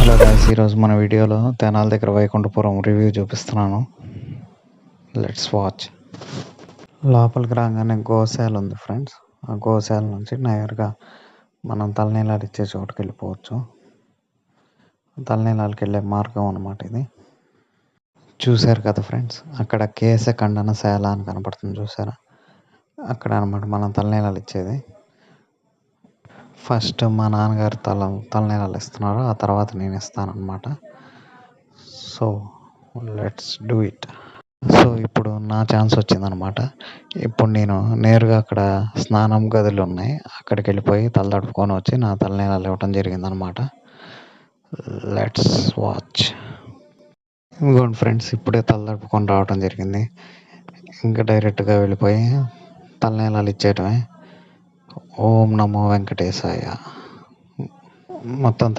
Hello guys, ఈరోజు మన వీడియోలో తెనాలి దగ్గర వైకుంఠపురం రివ్యూ చూపిస్తున్నాను. Let's watch. లోపలికి రాగానే గోశాల ఉంది ఫ్రెండ్స్. ఆ గోశాల నుంచి నేరుగా మనం తలనీలాలు ఇచ్చే చోటుకి వెళ్ళిపోవచ్చు. తలనీలాలకి వెళ్ళే మార్గం అన్నమాట ఇది. చూశారు కదా ఫ్రెండ్స్, అక్కడ కేశ ఖండనశాల అని కనపడుతుంది చూసారా, అక్కడ అనమాట మనం తలనీలాలు ఇచ్చేది. ఫస్ట్ మా నాన్నగారు తలనీలాలు ఇస్తున్నారు, ఆ తర్వాత నేను ఇస్తానన్నమాట. So let's do it. సో ఇప్పుడు నా ఛాన్స్ వచ్చిందనమాట. ఇప్పుడు నేను నేరుగా అక్కడ స్నానం గదులు ఉన్నాయి, అక్కడికి వెళ్ళిపోయి తల తడుపుకొని వచ్చి నా తలనీలాలు ఇవ్వటం జరిగిందనమాట. Let's watch. ఇదిగోండి ఫ్రెండ్స్, ఇప్పుడే తల తడుపుకొని రావటం జరిగింది. ఇంకా డైరెక్ట్గా వెళ్ళిపోయి తలనీలాలు ఇచ్చేయటమే. ఓం నమో వెంకటేశాయ. మొత్తం